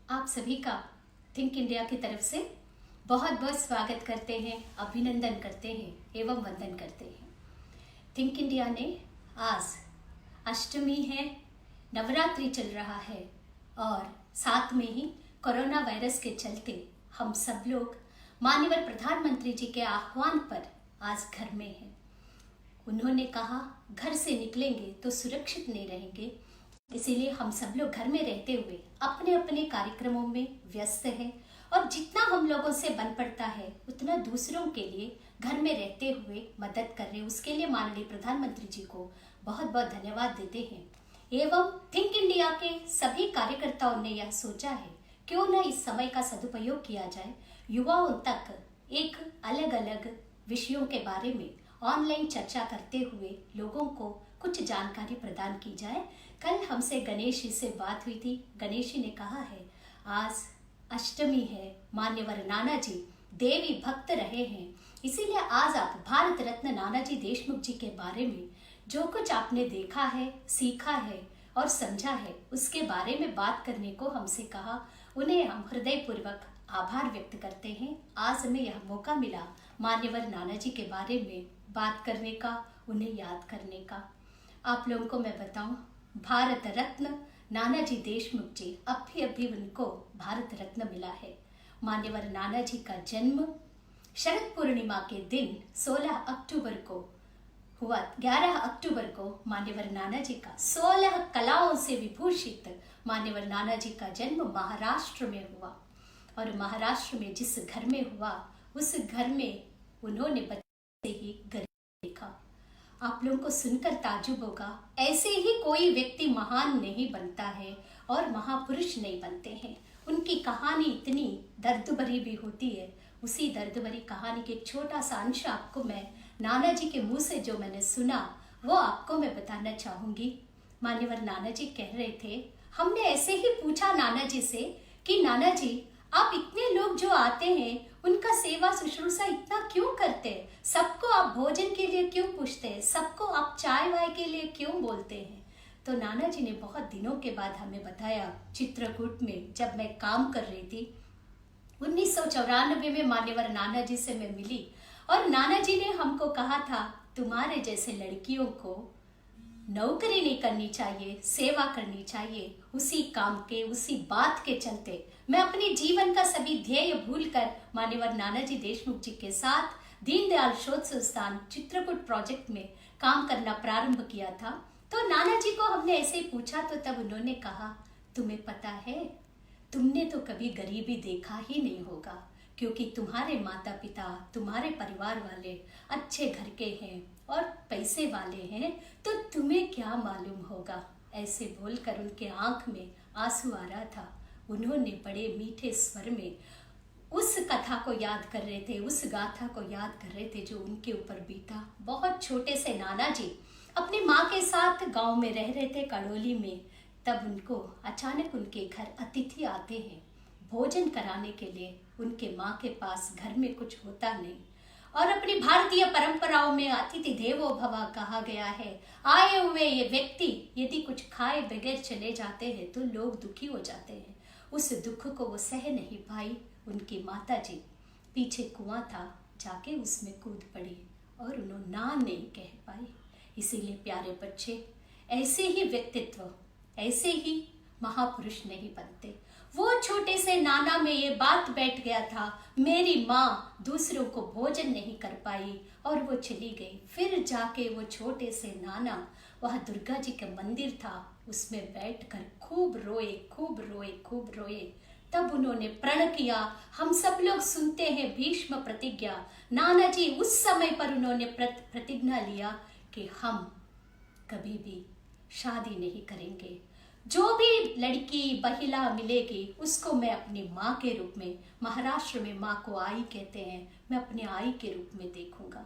आप सभी का थिंक इंडिया की तरफ से बहुत बहुत स्वागत करते हैं, अभिनंदन करते हैं एवं वंदन करते हैं। थिंक इंडिया ने आज अष्टमी है, नवरात्रि चल रहा है और साथ में ही कोरोना वायरस के चलते हम सब लोग माननीय प्रधानमंत्री जी के आह्वान पर आज घर में हैं। उन्होंने कहा घर से निकलेंगे तो सुरक्षित नहीं रहेंगे, इसीलिए हम सब लोग घर में रहते हुए अपने अपने कार्यक्रमों में व्यस्त हैं और जितना हम लोगों से बन पड़ता है उतना दूसरों के लिए घर में रहते हुए मदद कर रहे हैं। उसके लिए माननीय प्रधानमंत्री जी को बहुत बहुत धन्यवाद देते हैं। एवं थिंक इंडिया के सभी कार्यकर्ताओं ने यह सोचा है क्यों न इस समय का सदुपयोग किया जाए, युवाओं तक एक अलग अलग विषयों के बारे में ऑनलाइन चर्चा करते हुए लोगों को कुछ जानकारी प्रदान की जाए। कल हमसे गणेश जी से बात हुई थी। गणेश जी ने कहा है आज अष्टमी है, मान्यवर नाना जी देवी भक्त रहे हैं, इसीलिए आज आप भारत रत्न नानाजी देशमुख जी के बारे में जो कुछ आपने देखा है, सीखा है और समझा है उसके बारे में बात करने को हमसे कहा। उन्हें हम हृदयपूर्वक आभार व्यक्त करते हैं। आज हमें यह मौका मिला मान्यवर नाना जी के बारे में बात करने का, उन्हें याद करने का। आप लोगों को मैं बताऊं, भारत रत्न नानाजी देशमुख जी अभी उनको भारत रत्न मिला है। मान्यवर नाना जी का जन्म शरद पूर्णिमा के दिन 16 अक्टूबर को हुआ। 11 अक्टूबर को मान्यवर नाना जी का 16 कलाओं से विभूषित मान्यवर नाना जी का जन्म महाराष्ट्र में हुआ और महाराष्ट्र में जिस घर में हुआ उस घर में उन्होंने बच्चे से ही गरीब देखा। आप लोगों को सुनकर ताज्जुब होगा, ऐसे ही कोई व्यक्ति महान नहीं बनता है और महापुरुष नहीं बनते हैं। उनकी कहानी इतनी दर्द भरी भी होती है। उसी दर्द भरी कहानी के एक छोटा सा अंश आपको मैं नाना जी के मुंह से जो मैंने सुना वो आपको मैं बताना चाहूंगी। मान्यवर नाना जी कह रहे थे, हमने ऐसे ही पूछा नाना जी से कि नाना जी आप इतने लोग जो आते हैं उनका सेवा शुश्रूषा इतना क्यों करते हैं, सबको आप भोजन के लिए क्यों पूछते हैं, सबको आप चाय वाय के लिए क्यों बोलते हैं। तो नाना जी ने बहुत दिनों के बाद हमें बताया, चित्रकूट में जब मैं काम कर रही थी 1994 में मान्यवर नाना जी से मैं मिली और नाना जी ने हमको कहा था तुम्हारे जैसे लड़कियों को नौकरी नहीं करनी चाहिए, सेवा करनी चाहिए। उसी काम के, उसी बात के चलते मैं अपने जीवन का सभी ध्येय भूलकर मान्यवर नानाजी देशमुख जी के साथ दीनदयाल शोध संस्थान चित्रकूट प्रोजेक्ट में काम करना प्रारंभ किया था। तो नाना जी को हमने ऐसे ही पूछा तो तब उन्होंने कहा तुम्हें पता है, तुमने तो कभी गरीबी देखा ही नहीं होगा क्योंकि तुम्हारे माता पिता, तुम्हारे परिवार वाले अच्छे घर के हैं और पैसे वाले हैं, तो तुम्हें क्या मालूम होगा। ऐसे बोलकर उनके आंख में आंसू आ रहा था। उन्होंने बड़े मीठे स्वर में उस कथा को याद कर रहे थे, उस गाथा को याद कर रहे थे जो उनके ऊपर बीता। बहुत छोटे से नाना जी अपनी माँ के साथ गांव में रह रहे थे कड़ोली में। तब उनको अचानक उनके घर अतिथि आते हैं भोजन कराने के लिए। उनके माँ के पास घर में कुछ होता नहीं और अपनी भारतीय परंपराओं में अतिथि देवो भव कहा गया है। आए हुए ये व्यक्ति यदि कुछ खाए बगैर चले जाते हैं तो लोग दुखी हो जाते हैं। उस दुख को वो सह नहीं पाई। उनकी माता जी पीछे कुआं था, जाके उसमें कूद पड़ी और उन्होंने ना नहीं कह पाई। इसीलिए प्यारे बच्चे, ऐसे ही व्यक्तित्व, ऐसे ही महापुरुष नहीं बनते। वो छोटे से नाना में ये बात बैठ गया था, मेरी माँ दूसरों को भोजन नहीं कर पाई और वो चली गई। फिर जाके वो छोटे से नाना वह दुर्गा जी का मंदिर था, उसमें बैठकर खूब रोए, खूब रोए, खूब रोए। तब उन्होंने प्रण किया। हम सब लोग सुनते हैं भीष्म प्रतिज्ञा। नाना जी उस समय पर उन्होंने प्रतिज्ञा लिया कि हम कभी भी शादी नहीं करेंगे। जो भी लड़की महिला मिलेगी उसको मैं अपनी माँ के रूप में, महाराष्ट्र में माँ को आई कहते हैं, मैं अपनी आई के रूप में देखूंगा।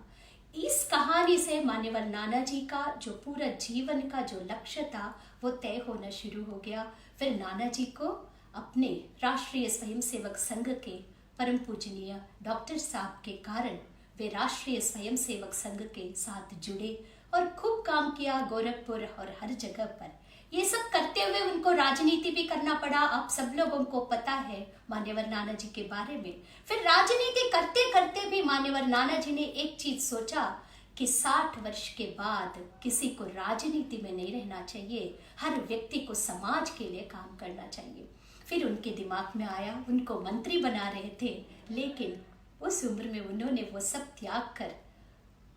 इस कहानी से मान्यवर नाना जी का जो पूरा जीवन का जो लक्ष्य था वो तय होना शुरू हो गया। फिर नाना जी को अपने राष्ट्रीय स्वयंसेवक संघ के परम पूजनीय डॉक्टर साहब के कारण वे राष्ट्रीय स्वयंसेवक संघ के साथ जुड़े और खूब काम किया गोरखपुर और हर जगह पर। ये सब करते हुए उनको राजनीति भी करना पड़ा। आप सब लोगों को पता है मान्यवर नाना जी के बारे में। फिर राजनीति करते करते भी मान्यवर नाना जी ने एक चीज सोचा कि 60 वर्ष के बाद किसी को राजनीति में नहीं रहना चाहिए, हर व्यक्ति को समाज के लिए काम करना चाहिए। फिर उनके दिमाग में आया, उनको मंत्री बना रहे थे, लेकिन उस उम्र में उन्होंने वो सब त्याग कर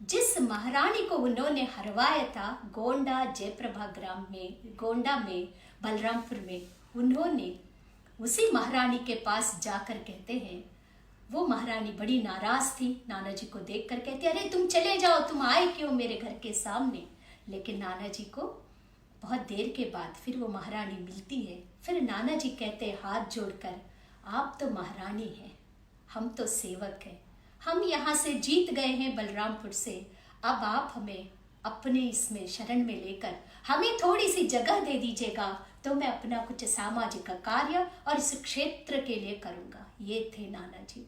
जिस महारानी को उन्होंने हरवाया था गोंडा जयप्रभा ग्राम में, गोंडा में, बलरामपुर में, उन्होंने उसी महारानी के पास जाकर कहते हैं, वो महारानी बड़ी नाराज थी नाना जी को देखकर, कहती अरे तुम चले जाओ, तुम आए क्यों मेरे घर के सामने। लेकिन नाना जी को बहुत देर के बाद फिर वो महारानी मिलती है। फिर नाना जी कहते हैं हाथ जोड़कर, आप तो महारानी हैं, हम तो सेवक हैं, हम यहाँ से जीत गए हैं बलरामपुर से, अब आप हमें अपने इसमें शरण में लेकर हमें थोड़ी सी जगह दे दीजिएगा, तो मैं अपना कुछ सामाजिक कार्य और इस क्षेत्र के लिए करूँगा। ये थे नाना जी,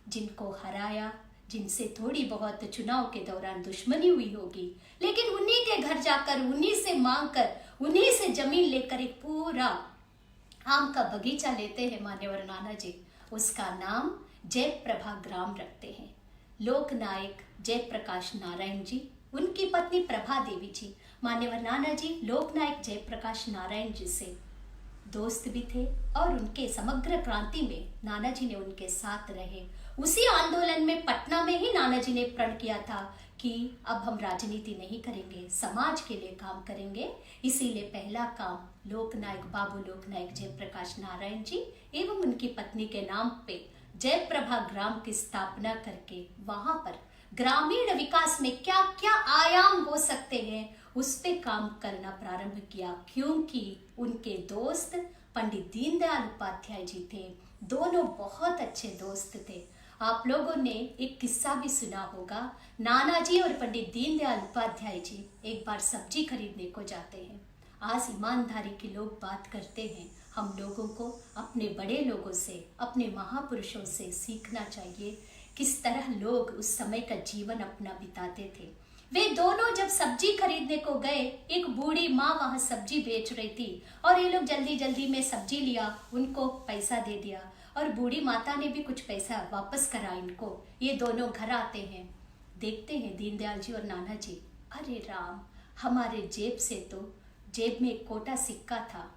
जिनको हराया, जिनसे थोड़ी बहुत चुनाव के दौरान दुश्मनी हुई होगी, लेकिन उन्हीं के घर जाकर, उन्हीं से मांग कर, उन्हीं से जमीन लेकर एक पूरा आम का बगीचा लेते हैं मान्यवर नाना जी। उसका नाम जयप्रभा ग्राम रखते हैं। लोक नायक जयप्रकाश नारायण जी, उनकी पत्नी प्रभा देवी जी, मान्यवर नाना जी लोक नायक जयप्रकाश नारायण जी से दोस्त भी थे और उनके समग्र क्रांति में नाना जी ने उनके साथ रहे। उसी आंदोलन में पटना में ही नाना जी ने प्रण किया था कि अब हम राजनीति नहीं करेंगे, समाज के लिए काम करेंगे। इसीलिए पहला काम लोकनायक बाबू लोकनायक जयप्रकाश नारायण जी एवं उनकी पत्नी के नाम पे जयप्रभा ग्राम की स्थापना करके वहां पर ग्रामीण विकास में क्या क्या आयाम हो सकते हैं उस पे काम करना प्रारंभ किया, क्योंकि उनके दोस्त पंडित दीनदयाल उपाध्याय जी थे। दोनों बहुत अच्छे दोस्त थे। आप लोगों ने एक किस्सा भी सुना होगा, नाना जी और पंडित दीनदयाल उपाध्याय जी एक बार सब्जी खरीदने को जाते हैं। आज ईमानदारी के लोग बात करते हैं, हम लोगों को अपने बड़े लोगों से, अपने महापुरुषों से सीखना चाहिए किस तरह लोग उस समय का जीवन अपना बिताते थे। वे दोनों जब सब्जी खरीदने को गए, एक बूढ़ी माँ वहां सब्जी बेच रही थी और ये लोग जल्दी जल्दी में सब्जी लिया, उनको पैसा दे दिया और बूढ़ी माता ने भी कुछ पैसा वापस करा इनको। ये दोनों घर आते हैं, देखते हैं दीनदयाल जी और नाना जी, अरे राम, हमारे जेब से तो जेब में एक कोटा सिक्का था,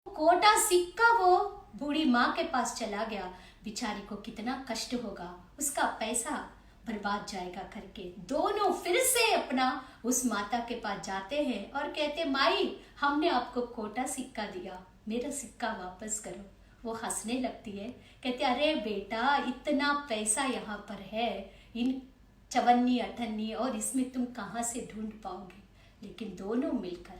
कोटा सिक्का वो बूढ़ी माँ के पास चला गया, बेचारी को कितना कष्ट होगा, उसका पैसा बर्बाद जाएगा करके दोनों फिर से अपना उस माता के पास जाते हैं और कहते माई, हमने आपको कोटा सिक्का दिया, मेरा सिक्का वापस करो। वो हंसने लगती है, कहते अरे बेटा, इतना पैसा यहाँ पर है, इन चवन्नी अठन्नी और इसमें तुम कहाँ से ढूंढ पाओगे। लेकिन दोनों मिलकर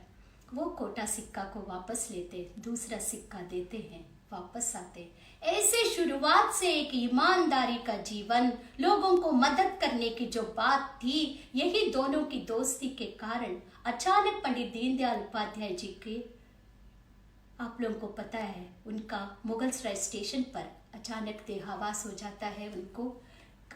वो कोटा सिक्का को वापस लेते, दूसरा सिक्का देते हैं, वापस आते। ऐसे शुरुआत से एक ईमानदारी का जीवन, लोगों को मदद करने की जो बात थी, यही दोनों की दोस्ती के कारण अचानक पंडित दीनदयाल उपाध्याय जी के, आप लोगों को पता है, उनका मुगलसराय स्टेशन पर अचानक देहावास हो जाता है, उनको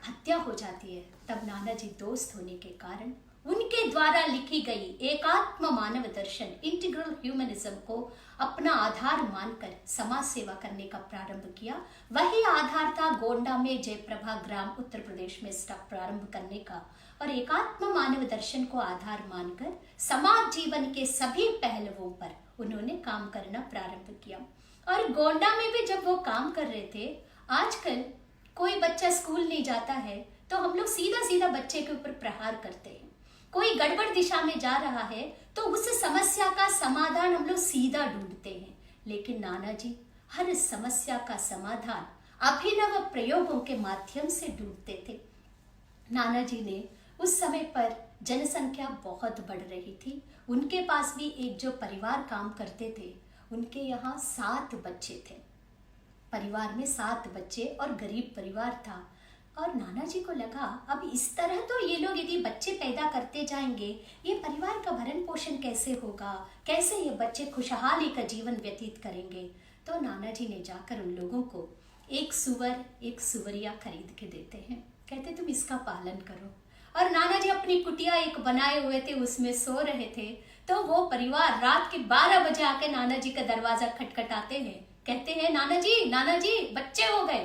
हत्या हो जाती है। तब नाना जी दोस्त होने के कारण उनके द्वारा लिखी गई एकात्म मानव दर्शन, इंटीग्रल ह्यूमनिज्म को अपना आधार मानकर समाज सेवा करने का प्रारंभ किया। वही आधार था गोंडा में जयप्रभा ग्राम उत्तर प्रदेश में प्रारंभ करने का, और एकात्म मानव दर्शन को आधार मानकर समाज जीवन के सभी पहलुओं पर उन्होंने काम करना प्रारंभ किया। और गोंडा में भी जब वो काम कर रहे थे, आजकल कोई बच्चा स्कूल नहीं जाता है तो हम लोग सीधा सीधा बच्चे के ऊपर प्रहार करते हैं। कोई गड़बड़ दिशा में जा रहा है तो उस समस्या का समाधान हम लोग सीधा ढूंढते हैं, लेकिन नाना जी हर समस्या का समाधान अभिनव प्रयोगों के माध्यम से ढूंढते थे। नाना जी ने उस समय पर जनसंख्या बहुत बढ़ रही थी, उनके पास भी एक जो परिवार काम करते थे, उनके यहाँ 7 बच्चे थे, परिवार में 7 बच्चे और गरीब परिवार था। और नाना जी को लगा अब इस तरह तो ये लोग यदि बच्चे पैदा करते जाएंगे, ये परिवार का भरण पोषण कैसे होगा, कैसे ये बच्चे खुशहाली का जीवन व्यतीत करेंगे। तो नाना जी ने जाकर उन लोगों को एक सुअर, एक सुवरिया खरीद के देते हैं, कहते तुम इसका पालन करो। और नाना जी अपनी कुटिया एक बनाए हुए थे, उसमें सो रहे थे, तो वो परिवार रात के 12 बजे आके नाना जी का दरवाजा खटखटाते हैं, कहते हैं नाना जी बच्चे हो गए।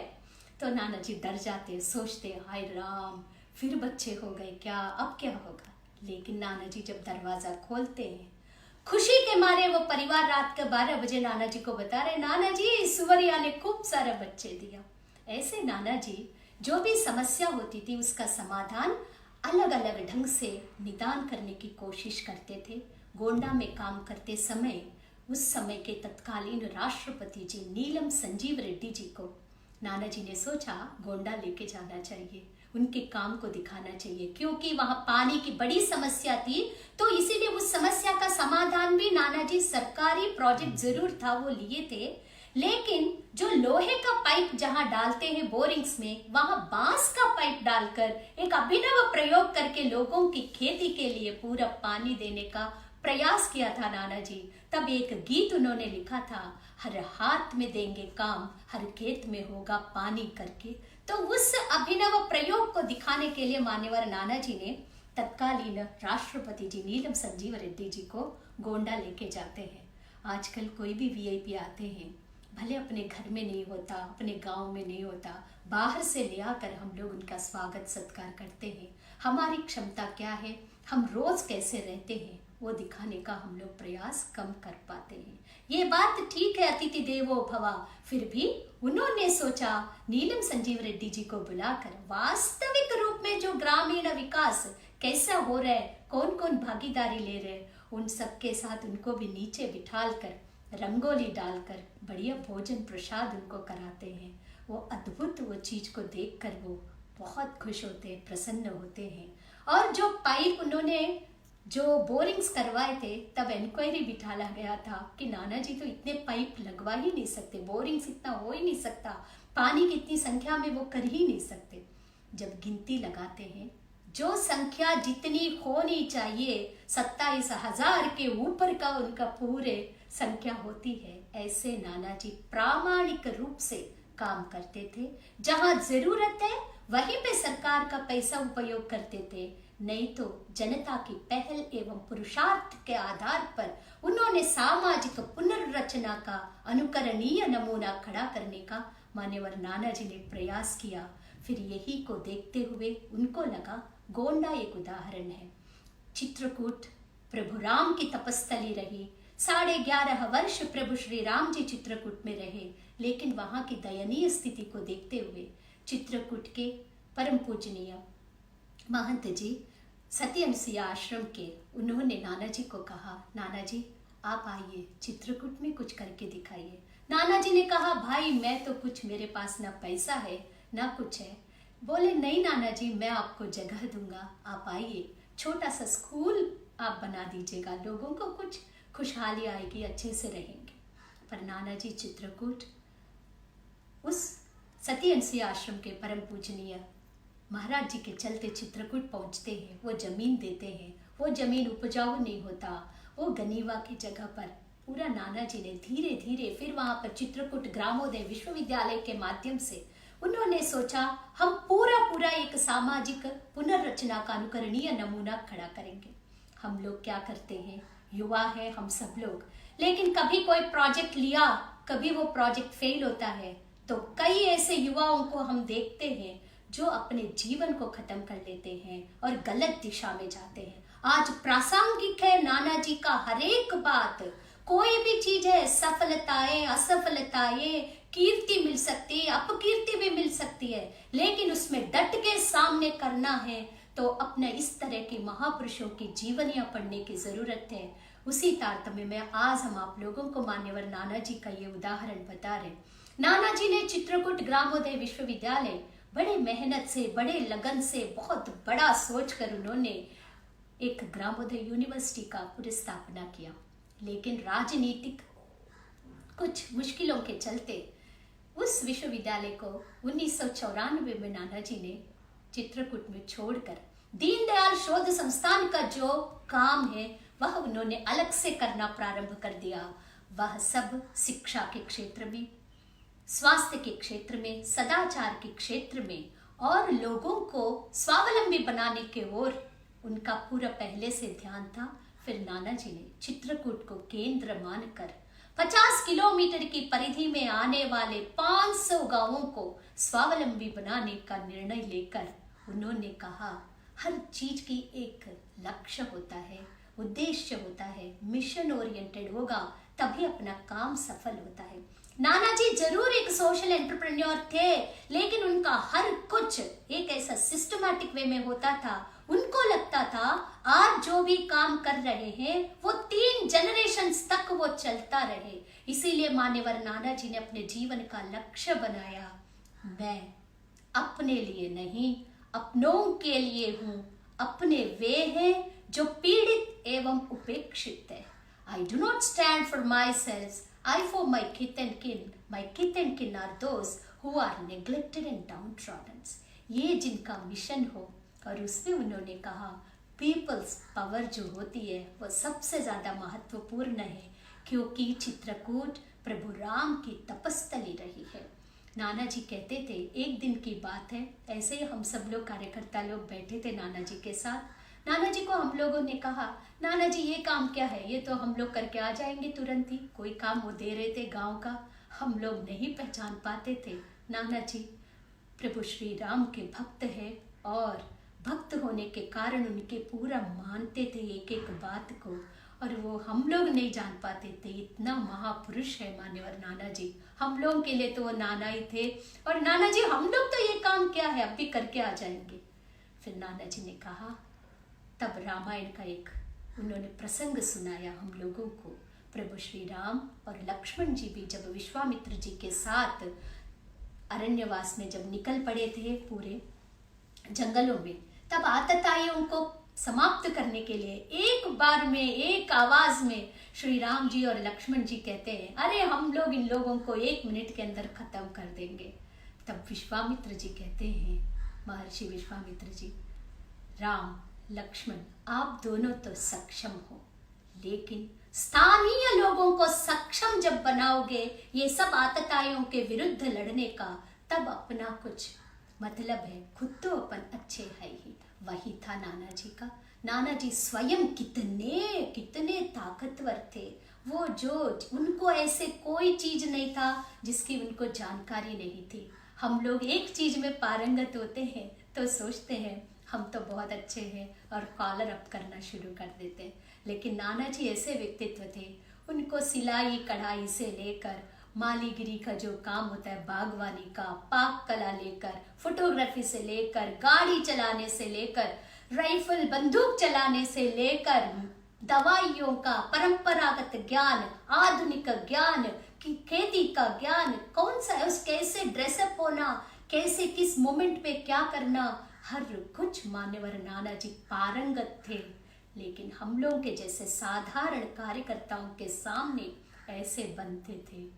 तो नाना जी डर जाते हैं, सोचते हैं हाय राम, फिर बच्चे हो गए क्या, अब क्या होगा। लेकिन नाना जी जब दरवाजा खोलते हैं, खुशी के मारे वो परिवार रात के 12 बजे नाना जी को बता रहे, नाना जी सुवरिया ने खूब सारे बच्चे दिया। ऐसे नाना जी जो भी समस्या होती थी उसका समाधान अलग अलग ढंग से निदान करने की कोशिश करते थे। गोंडा में काम करते समय उस समय के तत्कालीन राष्ट्रपति जी नीलम संजीव रेड्डी जी को नाना जी ने सोचा गोंडा लेके जाना चाहिए, उनके काम को दिखाना चाहिए, क्योंकि वहां पानी की बड़ी समस्या थी। तो इसीलिए उस समस्या का समाधान भी नाना जी सरकारी प्रोजेक्ट जरूर था वो लिए थे, लेकिन जो लोहे का पाइप जहां डालते हैं बोरिंग्स में, वहां बांस का पाइप डालकर एक अभिनव प्रयोग करके लोगों की खेती के लिए पूरा पानी देने का प्रयास किया था नाना जी। तब एक गीत उन्होंने लिखा था, हर हाथ में देंगे काम, हर खेत में होगा पानी करके। तो उस अभिनव प्रयोग को दिखाने के लिए मान्यवर नाना जी ने तत्कालीन राष्ट्रपति जी नीलम संजीव रेड्डी जी को गोंडा लेके जाते हैं। आजकल कोई भी वीआईपी आते हैं, भले अपने घर में नहीं होता, अपने गांव में नहीं होता, बाहर से ले आकर हम लोग उनका स्वागत सत्कार करते हैं। हमारी क्षमता क्या है, हम रोज कैसे रहते हैं, वो दिखाने का हम लोग प्रयास कम कर पाते हैं। ये बात ठीक है, अतिथि देवो भवा, फिर भी उन्होंने सोचा नीलम संजीव रेड्डी जी को बुलाकर वास्तविक रूप में जो ग्रामीण विकास कैसा हो रहा है, कौन कौन भागीदारी ले रहे हैं, उन सबके साथ उनको भी नीचे बिठाल कर रंगोली डालकर बढ़िया भोजन प्रसाद उनको कराते हैं। वो अद्भुत वो चीज को देखकर वो बहुत खुश होते हैं, प्रसन्न होते हैं। और जो पाइप उन्होंने जो बोरिंग्स करवाए थे, तब इंक्वायरी बिठाला गया था कि नाना जी तो इतने पाइप लगवा ही नहीं सकते, बोरिंग्स इतना हो ही नहीं सकता, पानी की इतनी संख्या में वो कर ही नहीं सकते। जब गिनती लगाते हैं, जो संख्या जितनी होनी चाहिए 27,000 के ऊपर का उनका पूरे संख्या होती है, ऐसे नाना जी प्रामाणिक रूप से काम करते थे। जहां जरूरत है वहीं पे सरकार का पैसा उपयोग करते थे, नहीं तो जनता की पहल एवं पुरुषार्थ के आधार पर उन्होंने सामाजिक पुनर्रचना का अनुकरणीय नमूना खड़ा करने का मान्यवर नाना जी ने प्रयास किया। फिर यही को देखते हुए उनको लगा गोंडा एक उदाहरण है। चित्रकूट प्रभु राम की तपस्थली रही, 11.5 वर्ष प्रभु श्री राम जी चित्रकूट में रहे, लेकिन वहां की दयनीय स्थिति को देखते हुए चित्रकूट के परम पूजनीय महंत जी सती अनुसुईया आश्रम के, उन्होंने नाना जी को कहा, नाना जी आप आइए चित्रकूट में कुछ करके दिखाइए। नाना जी ने कहा, भाई मैं तो कुछ, मेरे पास ना पैसा है ना कुछ है। बोले नहीं नाना जी, मैं आपको जगह दूंगा, आप आइए, छोटा सा स्कूल आप बना दीजिएगा, लोगों को कुछ खुशहाली आएगी, अच्छे से रहेंगे। पर नाना जी चित्रकूट उस सती अनुसुईया आश्रम के परम पूजनीय महाराज जी के चलते चित्रकूट पहुंचते हैं, वो जमीन देते हैं। वो जमीन उपजाऊ नहीं होता, वो गनीवा की जगह पर पूरा नाना जी ने धीरे धीरे फिर वहां पर चित्रकूट ग्रामोदय विश्वविद्यालय के माध्यम से उन्होंने सोचा हम पूरा एक सामाजिक पुनर्रचना का अनुकरणीय नमूना खड़ा करेंगे। हम लोग क्या करते हैं, युवा है हम सब लोग, लेकिन कभी कोई प्रोजेक्ट लिया, कभी वो प्रोजेक्ट फेल होता है, तो कई ऐसे युवाओं को हम देखते हैं जो अपने जीवन को खत्म कर लेते हैं और गलत दिशा में जाते हैं। आज प्रासंगिक है नाना जी का हर एक बात, कोई भी चीज है, सफलताएं असफलताएं, कीर्ति मिल सकती है, अपकीर्ति भी मिल सकती है, लेकिन उसमें डट के सामने करना है तो अपने इस तरह के महापुरुषों की जीवनियां पढ़ने की जरूरत है। उसी तारतम्य में आज हम आप लोगों को मान्यवर नाना जी का ये उदाहरण बता रहे। नाना जी ने चित्रकूट ग्रामोदय विश्वविद्यालय बड़े मेहनत से, बड़े लगन से, बहुत बड़ा सोचकर उन्होंने एक ग्रामोदय यूनिवर्सिटी का पुनर्स्थापना किया, लेकिन राजनीतिक कुछ मुश्किलों के चलते उस विश्वविद्यालय को 1994 में नाना जी ने चित्रकूट में छोड़कर दीनदयाल शोध संस्थान का जो काम है वह उन्होंने अलग से करना प्रारंभ कर दिया। वह सब शिक्षा के क्षेत्र में, स्वास्थ्य के क्षेत्र में, सदाचार के क्षेत्र में और लोगों को स्वावलंबी बनाने के ओर उनका पूरा पहले से ध्यान था। फिर नाना जी ने चित्रकूट को केंद्र मानकर 50 किलोमीटर की परिधि में आने वाले 500 गांवों को स्वावलंबी बनाने का निर्णय लेकर उन्होंने कहा, हर चीज की एक लक्ष्य होता है, उद्देश्य होता है, मिशन ओरिएंटेड होगा तभी अपना काम सफल होता है। नाना जी जरूर एक सोशल एंटरप्रेन्योर थे, लेकिन उनका हर कुछ एक ऐसा सिस्टमैटिक वे में होता था। उनको लगता था आज जो भी काम कर रहे हैं वो 3 जनरेशंस तक वो चलता रहे। इसीलिए मान्यवर नाना जी ने अपने जीवन का लक्ष्य बनाया, मैं अपने लिए नहीं अपनों के लिए हूं। अपने वे हैं जो पीड़ित एवं उपेक्षित है। I do not stand for myself, I for my kith and kin. My kith and kin are those who are neglected and downtrodden. ये जिनका मिशन हो। और उसमें उन्होंने कहा पीपल्स पावर जो होती है वो सबसे ज्यादा महत्वपूर्ण है, क्योंकि चित्रकूट प्रभु राम की तपस्थली रही है। नाना जी कहते थे, एक दिन की बात है, ऐसे ही हम सब लोग कार्यकर्ता लोग बैठे थे नाना जी के साथ। नाना जी को हम लोगों ने कहा, नाना जी ये काम क्या है, ये तो हम लोग करके आ जाएंगे तुरंत ही। कोई काम वो दे रहे थे गांव का, हम लोग नहीं पहचान पाते थे। नाना जी प्रभु श्री राम के भक्त है और भक्त होने के कारण उनके पूरा मानते थे एक एक बात को, और वो हम लोग नहीं जान पाते थे। इतना महापुरुष है मान्यवर नाना जी, हम लोगों के लिए तो वो नाना ही थे। और नाना जी हम लोग तो ये काम क्या है अब भी करके आ जाएंगे। फिर नाना जी ने कहा, तब रामायण का एक उन्होंने प्रसंग सुनाया हम लोगों को। प्रभु श्री राम और लक्ष्मण जी भी जब विश्वामित्र जी के साथ अरण्यवास में जब निकल पड़े थे पूरे जंगलों में, तब आतताइयों को समाप्त करने के लिए एक बार में एक आवाज में श्री राम जी और लक्ष्मण जी कहते हैं, अरे हम लोग इन लोगों को 1 मिनट के अंदर खत्म कर देंगे। तब विश्वामित्र जी कहते हैं, महर्षि विश्वामित्र जी, राम लक्ष्मण आप दोनों तो सक्षम हो, लेकिन स्थानीय लोगों को सक्षम जब बनाओगे ये सब आतताइयों के विरुद्ध लड़ने का, तब अपना कुछ मतलब है, खुद तो अपन अच्छे है ही। वही था नाना जी का। नाना जी स्वयं कितने कितने ताकतवर थे, वो जो उनको ऐसे कोई चीज नहीं था जिसकी उनको जानकारी नहीं थी। हम लोग एक चीज में पारंगत होते हैं तो सोचते हैं हम तो बहुत अच्छे हैं और कॉलर अप करना शुरू कर देते हैं, लेकिन नाना जी ऐसे व्यक्तित्व थे, उनको सिलाई कढ़ाई से लेकर मालीगिरी का जो काम होता है, बागवानी का, पाक कला लेकर, फोटोग्राफी से लेकर, गाड़ी चलाने से लेकर, राइफल बंदूक चलाने से लेकर, दवाइयों का परंपरागत ज्ञान, आधुनिक ज्ञान, की खेती का ज्ञान, कौन सा है उस कैसे ड्रेसअप होना, कैसे किस मोमेंट पे क्या करना, हर कुछ मान्यवर नाना जी पारंगत थे। लेकिन हम लोग के जैसे साधारण कार्यकर्ताओं के सामने ऐसे बनते थे,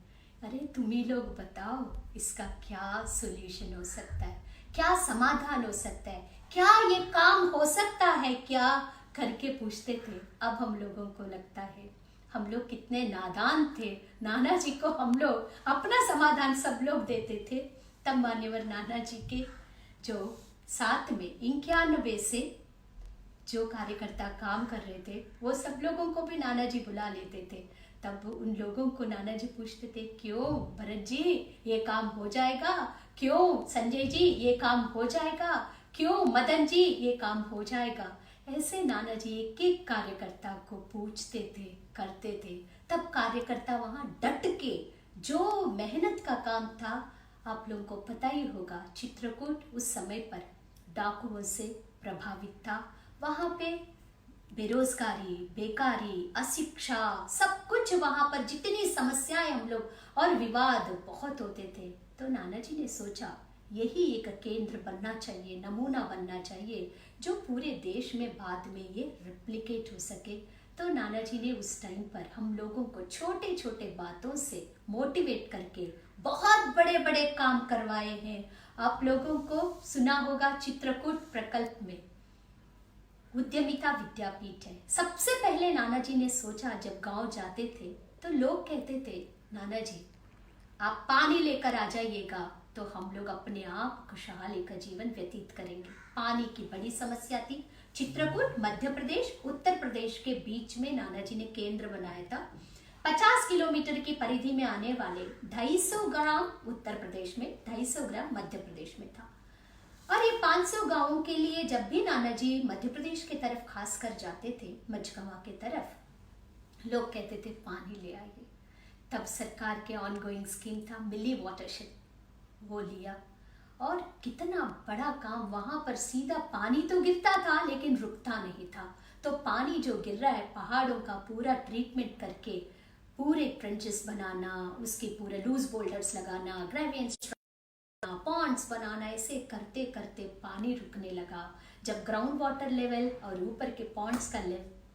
अरे तुम ही लोग बताओ इसका क्या सोल्यूशन हो सकता है, क्या समाधान हो सकता है, क्या ये काम हो सकता है क्या, करके पूछते थे। अब हम लोगों को लगता है हम लोग कितने नादान थे, नाना जी को हम लोग अपना समाधान सब लोग देते थे। तब मान्यवर नाना जी के जो साथ में 91 से जो कार्यकर्ता काम कर रहे थे वो सब लोगों को भी नाना जी बुला लेते थे। तब उन लोगों को नाना जी पूछते थे, क्यों भरत जी ये काम हो जाएगा, क्यों संजय जी ये काम हो जाएगा, क्यों मदन जी ये काम हो जाएगा। ऐसे नाना जी एक एक कार्यकर्ता को पूछते थे, करते थे। तब कार्यकर्ता वहां डट के, जो मेहनत का काम था, आप लोगों को पता ही होगा चित्रकूट उस समय पर डाकुओं से प्रभावित था, वहां पे बेरोजगारी, बेकारी, अशिक्षा, सब कुछ वहां पर जितनी समस्याएं हम लोग और विवाद बहुत होते थे। तो नाना जी ने सोचा यही एक केंद्र बनना चाहिए, नमूना बनना चाहिए, जो पूरे देश में बाद में ये रिप्लिकेट हो सके। तो नाना जी ने उस टाइम पर हम लोगों को छोटे छोटे बातों से मोटिवेट करके बहुत बड़े बड़े काम करवाए हैं। आप लोगों को सुना होगा चित्रकूट प्रकल्प में उद्यमिता विद्यापीठ है। सबसे पहले नाना जी ने सोचा, जब गांव जाते थे तो लोग कहते थे, नाना जी आप पानी लेकर आ जाइएगा, तो हम लोग अपने आप खुशहाल एक जीवन व्यतीत करेंगे। पानी की बड़ी समस्या थी। चित्रकूट मध्य प्रदेश उत्तर प्रदेश के बीच में नानाजी ने केंद्र बनाया था। 50 किलोमीटर की परिधि में आने वाले 250 ग्राम उत्तर प्रदेश में, 250 ग्राम मध्य प्रदेश में था। और ये 500 गांवों के लिए जब भी नानाजी मध्य प्रदेश की तरफ खास कर जाते थे, मझगांव की तरफ, लोग कहते थे पानी ले आइए। तब सरकार के ऑनगोइंग स्कीम था मिली वाटरशेड, वो लिया और कितना बड़ा काम, वहां पर सीधा पानी तो गिरता था लेकिन रुकता नहीं था। तो पानी जो गिर रहा है, पहाड़ों का पूरा ट्रीटमेंट करके पूरे ट्रेंचेस बनाना, उसके पूरे लूज बोल्डर्स लगाना, ग्रेवियंस पॉन्ड्स बनाना, ऐसे करते करते पानी रुकने लगा। जब ग्राउंड वाटर लेवल और ऊपर के पॉन्ड्स का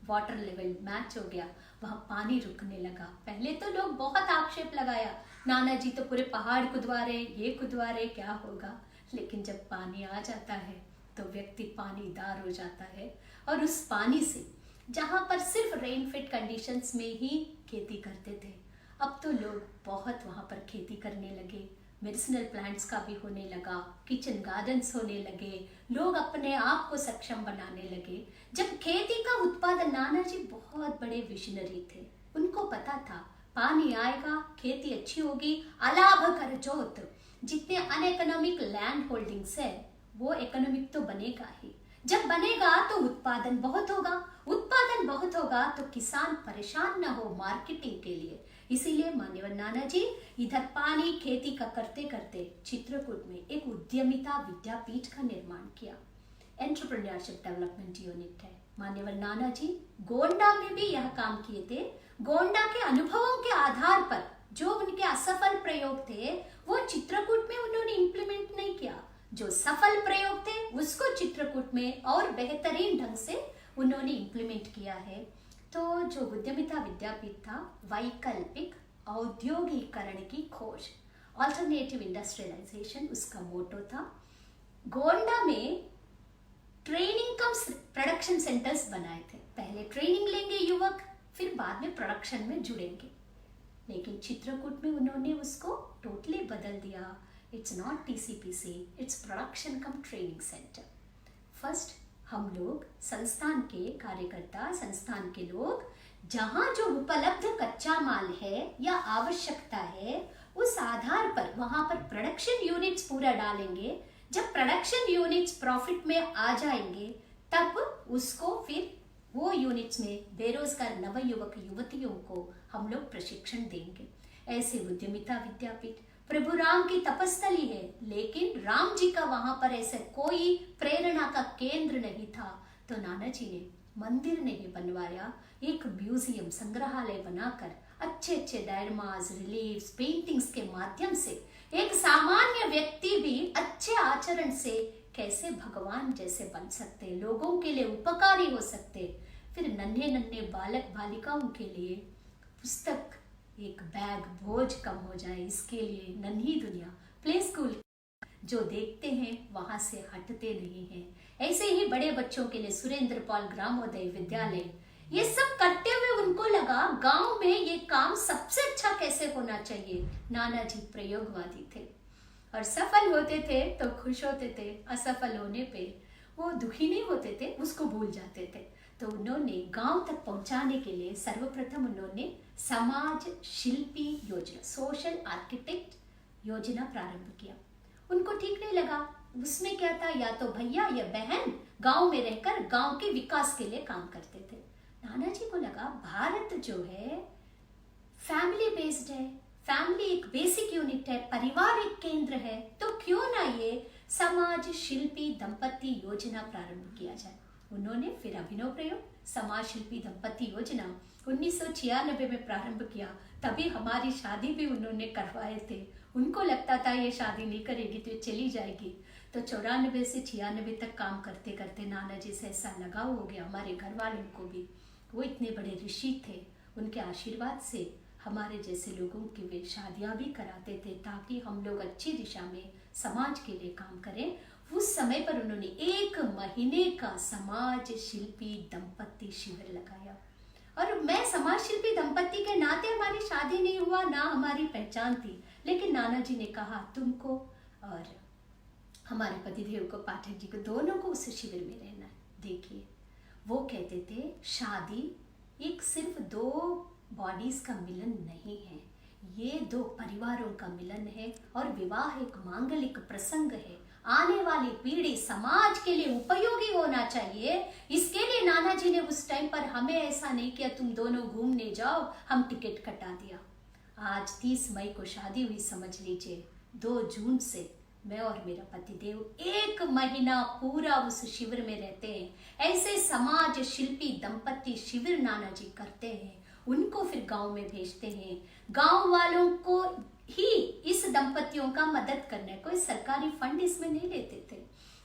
वाटर लेवल मैच हो गया, वहां पानी रुकने लगा। पहले तो लोग बहुत आक्षेप लगाया, नानाजी तो पूरे पहाड़ खुदवा रहे, ये खुदवा रहे, क्या होगा। लेकिन जब पानी आ जाता है तो व्यक्ति पानीदार हो जाता है। और उस पानी से, जहां पर सिर्फ रेनफेड कंडीशंस में ही खेती करते थे, अब तो लोग बहुत वहां पर खेती करने लगे। मेडिसिनल प्लांट्स का भी होने लगा, किचन गार्डन्स होने लगे, लोग अपने आप को सक्षम बनाने लगे। जब खेती का उत्पादन, नानाजी बहुत बड़े विजनरी थे, उनको पता था पानी आएगा, खेती अच्छी होगी, अलाभ कर जोत। जितने अनइकोनॉमिक लैंड होल्डिंग्स है वो इकोनॉमिक तो बनेगा ही। जब बनेगा तो उत्पादन बहुत होगा, उत्पादन बहुत होगा तो किसान परेशान ना हो मार्केटिंग के लिए। इसीलिए मान्यवर नानाजी इधर पानी खेती का करते करते चित्रकूट में एक उद्यमिता विद्यापीठ का निर्माण किया। एंटरप्रेन्योरशिप डेवलपमेंट यूनिट है। मान्यवर नानाजी गोंडा में भी यह काम किए थे। गोंडा के अनुभवों के आधार पर जो उनके असफल प्रयोग थे वो चित्रकूट में उन्होंने इम्प्लीमेंट नहीं किया। जो सफल प्रयोग थे उसको चित्रकूट में और बेहतरीन ढंग से उन्होंने इम्प्लीमेंट किया है। तो जो उद्यमिता विद्यापीठ था, वैकल्पिक औद्योगिकरण की खोज, ऑल्टरनेटिव इंडस्ट्रियलाइजेशन उसका मोटो था। गोंडा में ट्रेनिंग कम प्रोडक्शन सेंटर्स बनाए थे। पहले ट्रेनिंग लेंगे युवक, फिर बाद में प्रोडक्शन में जुड़ेंगे। लेकिन चित्रकूट में उन्होंने उसको टोटली बदल दिया। It's not TCPC, it's production cum training centre. First हम लोग संस्थान के कार्यकर्ता, संस्थान के लोग, जहां जो उपलब्ध कच्चा माल है या आवश्यकता है उस आधार पर वहां पर प्रोडक्शन यूनिट्स पूरा डालेंगे। जब प्रोडक्शन यूनिट्स प्रॉफिट में आ जाएंगे तब उसको फिर वो यूनिट्स में बेरोजगार नवयुवक युवतियों को हम लोग प्रशिक्षण देंगे। ऐसे उद्यमिता विद्यापीठ प्रभु राम की तपस्थली है, लेकिन राम जी का वहां पर ऐसे कोई प्रेरणा का केंद्र नहीं था। तो नानाजी ने मंदिर नहीं बनवाया, एक म्यूजियम संग्रहालय बनाकर अच्छे अच्छे डायरमास, रिलीफ्स, पेंटिंग्स के माध्यम से एक सामान्य व्यक्ति भी अच्छे आचरण से कैसे भगवान जैसे बन सकते, लोगों के लिए उपकारी हो सकते। फिर नन्हे नन्हे बालक बालिकाओं के लिए पुस्तक, एक बैग बोझ कम हो जाए, इसके लिए नन्ही दुनिया प्ले स्कूल जो देखते हैं वहां से हटते नहीं हैं। ऐसे ही बड़े बच्चों के लिए सुरेंद्र पाल ग्रामोदय विद्यालय, ये सब करते हुए उनको लगा गांव में ये काम सबसे अच्छा कैसे होना चाहिए। नानाजी प्रयोगवादी थे और सफल होते थे तो खुश होते थे, असफल होने पे वो दुखी नहीं होते थे, उसको भूल जाते थे। तो उन्होंने गांव तक पहुंचाने के लिए सर्वप्रथम उन्होंने समाज शिल्पी योजना, सोशल आर्किटेक्ट योजना प्रारंभ किया। उनको ठीक नहीं लगा, उसमें क्या था, या तो भैया या बहन गांव में रहकर गांव के विकास के लिए काम करते थे। नानाजी को लगा भारत जो है फैमिली बेस्ड है, फैमिली एक बेसिक यूनिट है, परिवार एक केंद्र है, तो क्यों ना ये समाज शिल्पी दंपति योजना प्रारंभ किया जाए। उन्होंने फिर अभिनव प्रयोग समाज शिल्पी दंपति योजना 1996 में प्रारंभ किया। तभी हमारी शादी भी उन्होंने करवाए थे। उनको लगता था ये शादी नहीं करेगी तो ये चली जाएगी। तो 94 से 96 तक काम करते करते नानाजी से ऐसा लगाव हो गया, हमारे घर वालों को भी। वो इतने बड़े ऋषि थे, उनके आशीर्वाद से हमारे जैसे लोगों की वे शादियां भी कराते थे ताकि हम लोग अच्छी दिशा में समाज के लिए काम करें। उस समय पर उन्होंने 1 महीने का समाज शिल्पी दंपति शिविर लगाया। और मैं समाज शिल्पी दंपति के नाते, हमारी शादी नहीं हुआ, ना हमारी पहचान थी, लेकिन नानाजी ने कहा तुमको और हमारे पतिदेव को, पाठक जी को, दोनों को उस शिविर में रहना है। देखिए, वो कहते थे शादी एक सिर्फ दो बॉडीज का मिलन नहीं है, ये दो परिवारों का मिलन है और विवाह एक मांगलिक प्रसंग है। आने वाली पीढ़ी समाज के लिए उपयोगी होना चाहिए। इसके लिए नाना जी ने उस टाइम पर हमें ऐसा नहीं किया तुम दोनों घूमने जाओ, हम टिकट कटा दिया। आज 30 मई को शादी हुई, समझ लीजिए 2 जून से मैं और मेरा पतिदेव 1 महीना पूरा उस शिविर में रहते हैं। ऐसे समाज शिल्पी दंपति शिविर नाना जी करते हैं, उनको फिर गांव में भेजते हैं। गांव वालों को ही इस दंपतियों का मदद करना है, कोई सरकारी फंड इसमें नहीं लेते थे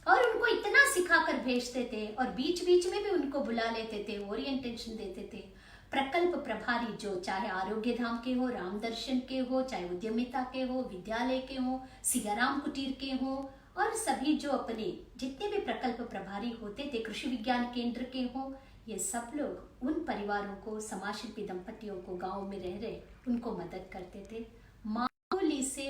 और उनको इतना सिखाकर भेजते थे और बीच बीच में भी उनको बुला लेते थे, ओरिएंटेशन देते थे। प्रकल्प प्रभारी जो चाहे आरोग्य धाम के हो, राम दर्शन के हो, चाहे उद्यमिता के हो, विद्यालय के हो, सियाराम कुटीर के हो, और सभी जो अपने जितने भी प्रकल्प प्रभारी होते थे, कृषि विज्ञान केंद्र के हो, ये सब लोग उन परिवारों को, समाजशिल्पी दंपतियों को गांव में रह रहे उनको मदद करते थे। मामूली से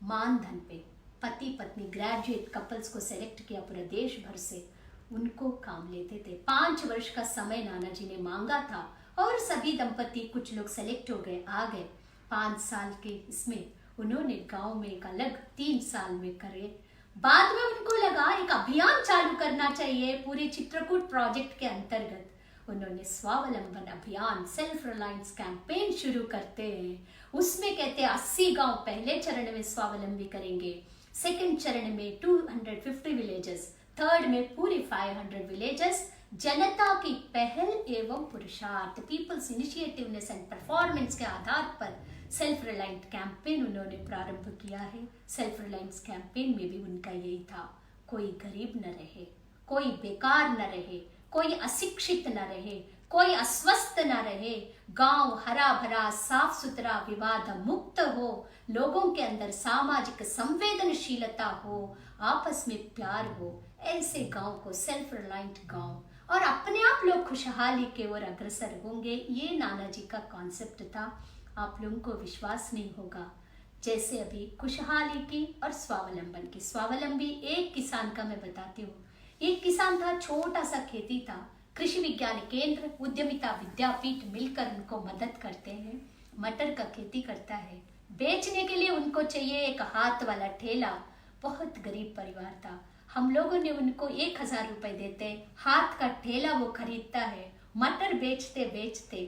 मानधन पे पति पत्नी ग्रेजुएट कपल्स को सेलेक्ट किया पूरे देश भर से, उनको काम लेते थे। 5 वर्ष का समय नाना जी ने मांगा था और सभी दंपति, कुछ लोग सेलेक्ट हो गए, आ गए। 5 साल के इसमें उन्होंने गांव में एक अलग 3 साल में करे। बाद में उनको लगा एक अभियान चालू करना चाहिए पूरे चित्रकूट प्रोजेक्ट के अंतर्गत। उन्होंने स्वावलंबन अभियान, सेल्फ रिलायंस कैंपेन शुरू करते हैं। उसमें कहते हैं 80 गांव पहले चरण में स्वावलंबी करेंगे, सेकंड चरण में 250 विलेजेस, थर्ड में पूरी 500 विलेजेस। जनता की पहल एवं पुरुषार्थ, पीपल्स इनिशिएटिवनेस एंड परफॉर्मेंस के आधार पर सेल्फ रिलायंट कैंपेन उन्होंने प्रारंभ किया है। सेल्फ रिलायंस कैंपेन में भी उनका यही था, कोई गरीब न रहे, कोई बेकार न रहे, कोई अशिक्षित न रहे, कोई अस्वस्थ न रहे, गांव हरा भरा साफ सुथरा विवाद मुक्त हो, लोगों के अंदर सामाजिक संवेदनशीलता हो, आपस में प्यार हो, ऐसे गांव को सेल्फ रिलायंट गांव, और अपने आप लोग खुशहाली के ओर अग्रसर होंगे। ये नाना जी का कॉन्सेप्ट था। आप लोगों को विश्वास नहीं होगा, जैसे अभी खुशहाली की और स्वावलंबन की, स्वावलंबी एक किसान का मैं बताती हूँ। एक किसान था, छोटा सा खेती था, कृषि विज्ञान केंद्र, उद्यमिता विद्यापीठ मिलकर उनको मदद करते हैं। मटर का खेती करता है, बेचने के लिए उनको चाहिए एक हाथ वाला ठेला। बहुत गरीब परिवार था, हम लोगों ने उनको 1000 रुपए देते, हाथ का ठेला वो खरीदता है। मटर बेचते बेचते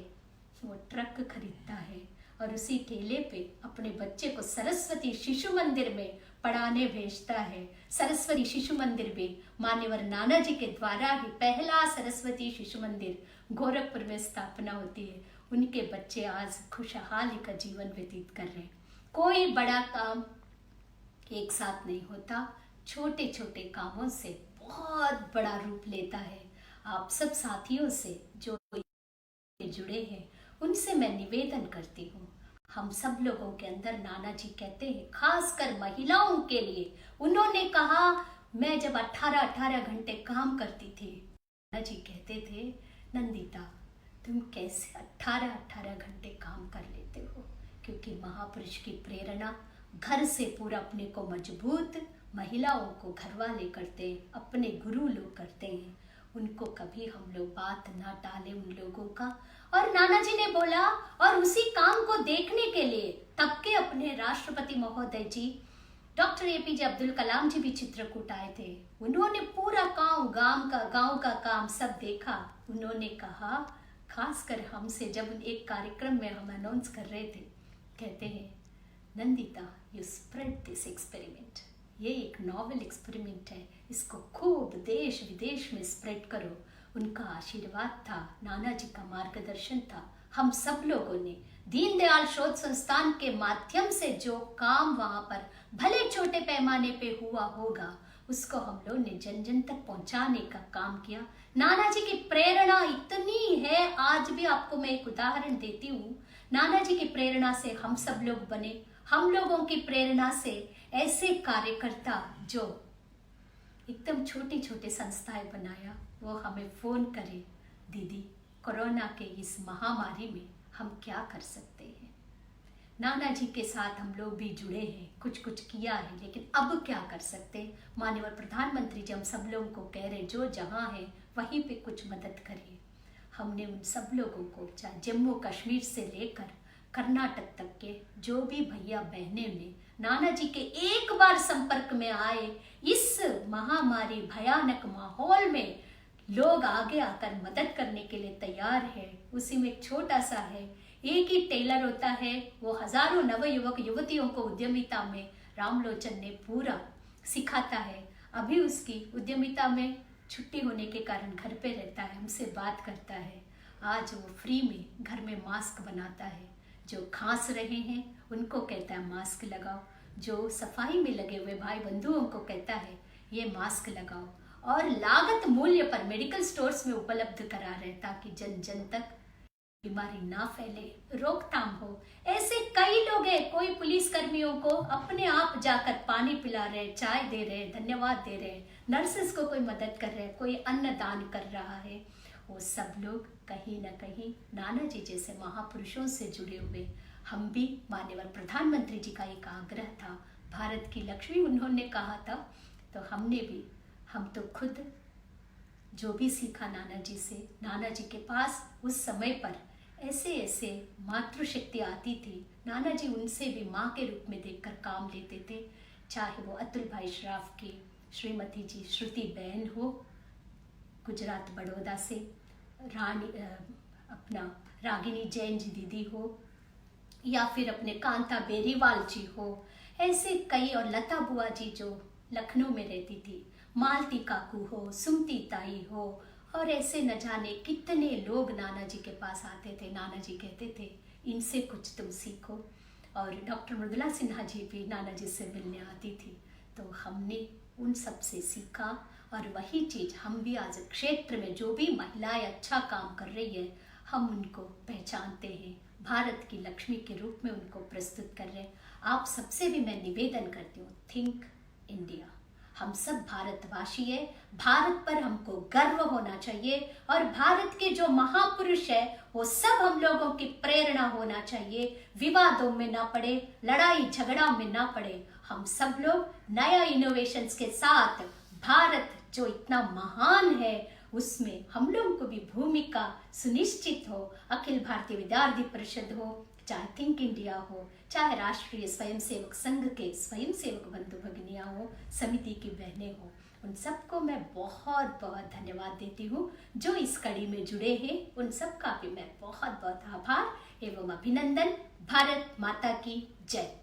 वो ट्रक खरीदता है और उसी ठेले पे अपने बच्चे को सरस्वती शिशु मंदिर में पढ़ाने भेजता है। सरस्वती शिशु मंदिर में मान्यवर नाना जी के द्वारा ही पहला सरस्वती शिशु मंदिर गोरखपुर में स्थापना होती है। उनके बच्चे आज खुशहाली का जीवन व्यतीत कर रहे हैं। कोई बड़ा काम एक साथ नहीं होता, छोटे छोटे कामों से बहुत बड़ा रूप लेता है। आप सब साथियों से जो जुड़े हैं उनसे मैं निवेदन करती हूँ, हम सब लोगों के अंदर, नाना जी कहते हैं खासकर महिलाओं के लिए, उन्होंने कहा मैं जब 18-18 घंटे काम करती थी, नाना जी कहते थे नंदिता तुम कैसे 18-18 घंटे काम कर लेते हो, क्योंकि महापुरुष की प्रेरणा घर से पूरा अपने को मजबूत, महिलाओं को घर वाले करते हैं, अपने गुरु लोग करते हैं। उनको कभी हम लोग बात ना टाले उन लोगों का। और नाना जी ने बोला, और उसी काम को देखने के लिए तब के अपने राष्ट्रपति महोदय जी डॉक्टर APJ अब्दुल कलाम जी भी चित्रकूट आए थे। उन्होंने पूरा गांव का काम सब देखा। उन्होंने कहा, खासकर हमसे जब एक कार्यक्रम में हम अनाउंस कर रहे थे, कहते हैं Nandita you spread this experiment, ये एक नॉवेल एक्सपेरिमेंट है, इसको खूब देश विदेश में स्प्रेड करो। उनका आशीर्वाद था, नाना जी का मार्गदर्शन था। हम सब लोगों ने दीनदयाल शोध संस्थान के माध्यम से जो काम वहां पर भले छोटे पैमाने पे हुआ होगा, उसको हम लोग ने जन जन तक पहुंचाने का काम किया। नाना जी की प्रेरणा इतनी है, आज भी आपको मैं एक उदाहरण देती हूँ। नाना जी की प्रेरणा से हम सब लोग बने, हम लोगों की प्रेरणा से ऐसे कार्यकर्ता जो एकदम छोटी छोटी संस्थाएं बनाया, वो हमें फोन करे, दीदी कोरोना के इस महामारी में हम क्या कर सकते हैं। नाना जी के साथ हम लोग भी जुड़े हैं, कुछ कुछ किया है, लेकिन अब क्या कर सकते। माननीय प्रधानमंत्री जी हम सब लोगों को कह रहे जो जहाँ है वहीं पे कुछ मदद करिए। हमने उन सब लोगों को, चाहे जम्मू कश्मीर से लेकर कर्नाटक तक के जो भी भैया बहने ने नाना जी के एक बार संपर्क में आए, इस महामारी भयानक माहौल में लोग आगे आकर मदद करने के लिए तैयार है। उसी में एक छोटा सा है, एक ही टेलर होता है, वो हजारों नव युवक युवतियों को उद्यमिता में रामलोचन ने पूरा सिखाता है। अभी उसकी उद्यमिता में छुट्टी होने के कारण घर पे रहता है, हमसे बात करता है। आज वो फ्री में घर में मास्क बनाता है। जो खांस रहे हैं उनको कहता है मास्क लगाओ, जो सफाई में लगे हुए भाई बंधुओं को कहता है ये मास्क लगाओ, और लागत मूल्य पर मेडिकल स्टोर्स में उपलब्ध करा रहे ताकि जन जन तक बीमारी ना फैले, रोकथाम हो। ऐसे कई लोग हैं, कोई पुलिस कर्मियों को अपने आप जाकर पानी पिला रहे, चाय दे रहे, धन्यवाद दे रहे, नर्सेस को कोई मदद कर रहे, कोई अन्न दान कर रहा है। वो सब लोग कहीं ना कहीं नाना जी जैसे महापुरुषों से जुड़े हुए। हम भी, माननीय प्रधानमंत्री जी का एक आग्रह था, भारत की लक्ष्मी उन्होंने कहा था, तो हमने भी, हम तो खुद जो भी सीखा नाना जी से, नाना जी के पास उस समय पर ऐसे ऐसे मातृशक्ति आती थी, नाना जी उनसे भी माँ के रूप में देखकर काम लेते थे। चाहे वो अतुल भाई श्राफ की श्रीमती जी श्रुति बहन हो गुजरात बड़ौदा से, अपना रागिनी जैन जी दीदी हो, या फिर अपने कांता बेरीवाल जी हो, ऐसे कई, और लता बुआ जी जो लखनऊ में रहती थी, मालती काकू हो, सुमती ताई हो, और ऐसे न जाने कितने लोग नाना जी के पास आते थे। नाना जी कहते थे इनसे कुछ तुम सीखो। और डॉक्टर मृदुला सिन्हा जी भी नाना जी से मिलने आती थी, तो हमने उन सब से सीखा। और वही चीज़ हम भी आज क्षेत्र में जो भी महिलाएं अच्छा काम कर रही है, हम उनको पहचानते हैं, भारत की लक्ष्मी के रूप में उनको प्रस्तुत कर रहे हैं। आप सबसे भी मैं निवेदन करती हूँ, थिंक इंडिया। हम सब भारतवासी है, भारत पर हमको गर्व होना चाहिए, और भारत के जो महापुरुष है वो सब हम लोगों की प्रेरणा होना चाहिए। विवादों में ना पड़े, लड़ाई झगड़ा में ना पड़े, हम सब लोग नया इनोवेशंस के साथ भारत जो इतना महान है उसमें हम लोगों को भी भूमिका सुनिश्चित हो। अखिल भारतीय विद्यार्थी परिषद हो, चाहे थिंक इंडिया हो, चाहे राष्ट्रीय स्वयंसेवक संघ के स्वयंसेवक बंधु भगिनियां हो, समिति की बहनें हो, उन सबको मैं बहुत बहुत धन्यवाद देती हूँ। जो इस कड़ी में जुड़े हैं उन सब का भी मैं बहुत बहुत आभार एवं अभिनंदन। भारत माता की जय।